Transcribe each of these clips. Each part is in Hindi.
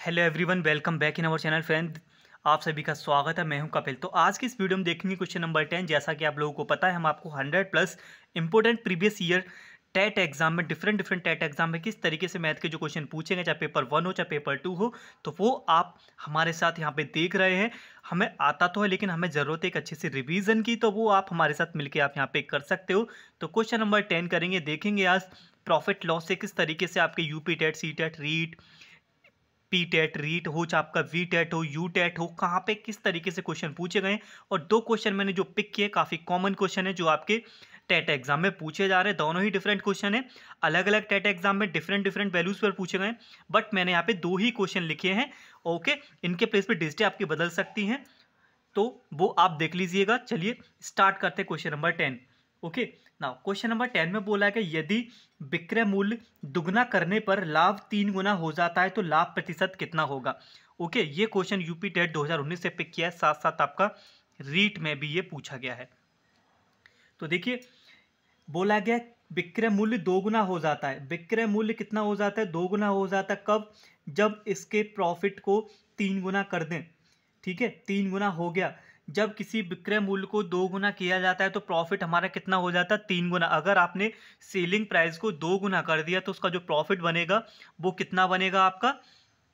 Hello everyone, welcome back in our channel friend. आप सभी का स्वागत है। मैं हूं कपिल। तो आज की इस वीडियो में देखेंगे क्वेश्चन नंबर 10। जैसा कि आप लोगों को पता है, हम आपको 100+ important previous year TET exam में डिफरेंट टेट एग्जाम में किस तरीके से मैथ के जो क्वेश्चन पूछेंगे, चाहे पेपर 1 हो चाहे पेपर 2 हो, तो वो आप हमारे साथ यहाँ पे देख रहे हैं। हमें आता तो है, लेकिन हमें ज़रूरत है एक अच्छे से रिवीजन की, तो वो आप हमारे साथ मिलकर आप यहाँ पे कर सकते हो। तो क्वेश्चन नंबर 10 करेंगे, देखेंगे आज प्रॉफिट लॉस से किस तरीके से आपके UP TET, C TET, REET, P TET, REET हो चाहे आपका वी टेट हो, यू टेट हो, कहाँ पे किस तरीके से क्वेश्चन पूछे गए। और दो क्वेश्चन मैंने जो पिक किए काफ़ी कॉमन क्वेश्चन है जो आपके टेट एग्जाम में पूछे जा रहे हैं। दोनों ही डिफरेंट क्वेश्चन है, अलग अलग टेट एग्जाम में डिफरेंट वैल्यूज पर पूछे गए, बट मैंने यहाँ पे दो ही क्वेश्चन लिखे हैं। ओके, इनके प्लेस पे डिजिटें आपकी बदल सकती हैं, तो वो आप देख लीजिएगा। चलिए स्टार्ट करते हैं question number 10। Okay, now question number 10 में बोला है कि यदि विक्रय मूल्य दुगना करने पर लाभ 3 गुना हो जाता है तो लाभ प्रतिशत कितना होगा। ओके, ये क्वेश्चन यूपी टेट 2019 से पिक किया है, साथ साथ आपका रीट में भी ये पूछा गया है। तो देखिए, बोला गया विक्रय मूल्य दोगुना हो जाता है। विक्रय मूल्य कितना हो जाता है? दोगुना हो जाता है। कब? जब इसके प्रॉफिट को 3 गुना कर दें। ठीक है, 3 गुना हो गया। जब किसी विक्रय मूल्य को 2 गुना किया जाता है तो प्रॉफिट हमारा कितना हो जाता है? 3 गुना। अगर आपने सेलिंग प्राइस को 2 गुना कर दिया तो उसका जो प्रॉफिट बनेगा वो कितना बनेगा? आपका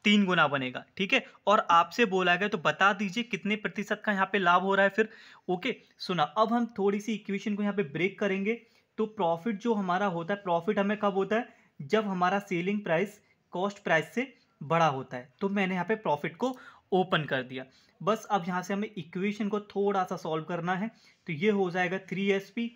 3 गुना बनेगा। ठीक है, और आपसे बोला गया तो बता दीजिए कितने प्रतिशत का यहाँ पे लाभ हो रहा है फिर। ओके, सुना, अब हम थोड़ी सी इक्वेशन को यहाँ पे ब्रेक करेंगे। तो प्रॉफिट जो हमारा होता है, प्रॉफिट हमें कब होता है? जब हमारा सेलिंग प्राइस कॉस्ट प्राइस से बड़ा होता है। तो मैंने यहाँ पे प्रॉफिट को ओपन कर दिया। बस अब यहाँ से हमें इक्वेशन को थोड़ा सा सॉल्व करना है। तो ये हो जाएगा 3SP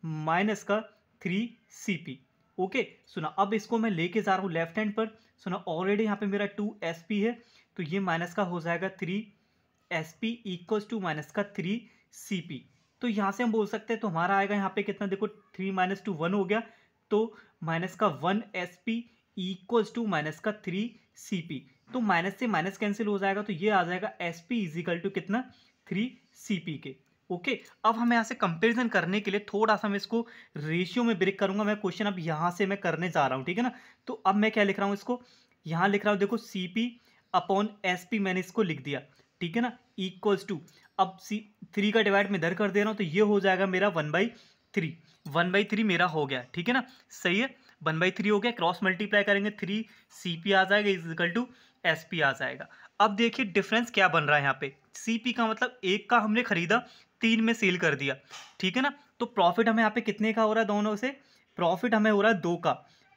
माइनस का 3CP। ओके, सुना, अब इसको मैं लेके जा रहा हूँ लेफ्ट हैंड पर। सुना, ऑलरेडी यहाँ पे मेरा 2SP है, तो ये माइनस का हो जाएगा 3SP इक्वल्स टू माइनस का 3CP। तो यहाँ से हम बोल सकते हैं, तो हमारा आएगा यहाँ पे कितना, देखो 3 माइनस 2 1 हो गया, तो माइनस का 1SP इक्वल्स टू माइनस का 3CP। तो माइनस से माइनस कैंसिल हो जाएगा, तो ये आ जाएगा SP इजिकल टू कितना, 3CP के। ओके, अब हमें यहाँ से कंपेरिजन करने के लिए थोड़ा सा मैं इसको रेशियो में ब्रेक करूंगा। मैं क्वेश्चन अब यहाँ से मैं करने जा रहा हूँ, ठीक है ना। तो अब मैं क्या लिख रहा हूँ, इसको यहाँ लिख रहा हूँ, देखो CP अपॉन SP मैंने इसको लिख दिया, ठीक है ना, इक्वल्स टू, अब 3 का डिवाइड में इधर कर दे रहा हूँ, तो ये हो जाएगा मेरा 1/3। 1/3 मेरा हो गया, ठीक है ना, सही है, 1/3 हो गया। क्रॉस मल्टीप्लाई करेंगे 3CP आ जाएगा इजिकल टू SP आ जाएगा। अब देखिए डिफरेंस क्या बन रहा है यहाँ पे। CP का मतलब 1 का हमने खरीदा, 3 में सेल कर दिया, ठीक है ना। तो प्रॉफिट हमें यहाँ पे कितने का हो रहा है? दोनों से प्रॉफिट हमें हो रहा है 2 का।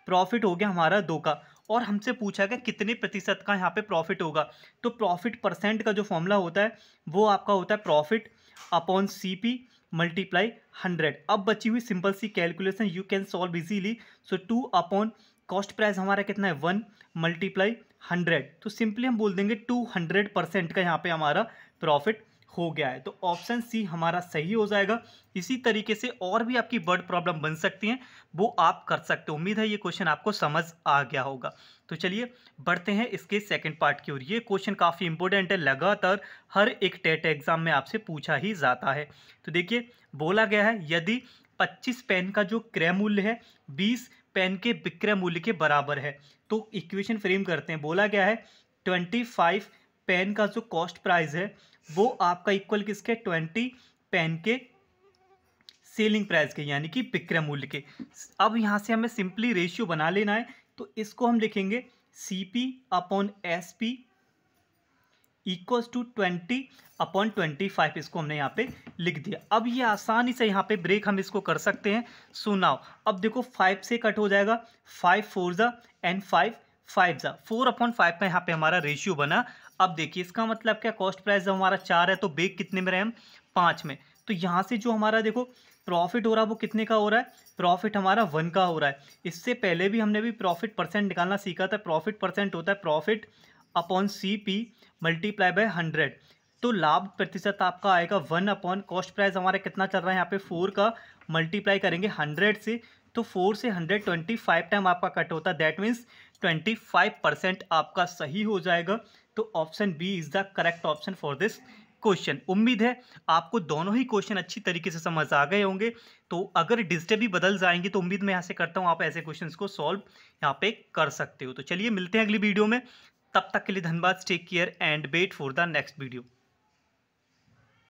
प्रॉफिट हो गया हमारा 2 का, और हमसे पूछा गया कितने प्रतिशत का यहाँ पे प्रॉफिट होगा। तो प्रॉफिट परसेंट का जो फॉर्मूला होता है वो आपका होता है प्रॉफिट अपॉन CP मल्टीप्लाई 100। अब बची हुई सिंपल सी calculation you can solve easily. So 2 upon cost price हमारा कितना है, 1 मल्टीप्लाई 100। तो सिंपली हम बोल देंगे 200% का यहाँ पे हमारा प्रॉफिट हो गया है। तो ऑप्शन सी हमारा सही हो जाएगा। इसी तरीके से और भी आपकी वर्ड प्रॉब्लम बन सकती हैं, वो आप कर सकते हो। उम्मीद है ये क्वेश्चन आपको समझ आ गया होगा। तो चलिए बढ़ते हैं इसके सेकंड पार्ट की ओर। ये क्वेश्चन काफ़ी इंपॉर्टेंट है, लगातार हर एक टेट एग्जाम में आपसे पूछा ही जाता है। तो देखिए, बोला गया है यदि 25 पेन का जो क्रय मूल्य है 20 पेन के विक्रय मूल्य के बराबर है, तो इक्वेशन फ्रेम करते हैं। बोला गया है 25 पेन का जो कॉस्ट प्राइस है वो आपका इक्वल किसके, 20 पेन के सेलिंग प्राइस के, यानी कि विक्रय मूल्य के। अब यहाँ से हमें सिंपली रेशियो बना लेना है। तो इसको हम लिखेंगे CP upon SP equals to 20 upon 25। इसको हमने यहाँ पे लिख दिया। अब ये आसानी से यहाँ पे ब्रेक हम इसको कर सकते हैं। सो नाउ अब देखो 5 से कट हो जाएगा, 5 4 जा एंड 5 5 जा, 4/5 में यहाँ पे हमारा रेशियो बना। अब देखिए इसका मतलब क्या, कॉस्ट प्राइस जब हमारा 4 है तो बेग कितने में रहे हम, 5 में। तो यहाँ से जो हमारा देखो प्रॉफिट हो रहा है वो कितने का हो रहा है, प्रॉफिट हमारा 1 का हो रहा है। इससे पहले भी हमने भी प्रॉफिट परसेंट निकालना सीखा था। प्रॉफिट परसेंट होता है profit upon CP multiply by 100। तो लाभ प्रतिशत आपका आएगा 1 अपॉन कॉस्ट प्राइस हमारा कितना चल रहा है यहाँ पे 4 का, मल्टीप्लाई करेंगे 100 से। तो 4 से 100 25 टाइम आपका कट होता है, दैट मीन्स 25% आपका सही हो जाएगा। तो option B is the correct option for this question. उम्मीद है आपको दोनों ही क्वेश्चन अच्छी तरीके से समझ आ गए होंगे। तो अगर डिजिटें भी बदल जाएंगी तो उम्मीद मैं यहाँ से करता हूँ आप ऐसे क्वेश्चंस को सॉल्व यहाँ पे कर सकते हो। तो चलिए मिलते हैं अगली वीडियो में, तब तक के लिए धन्यवाद, take care and wait for the next video.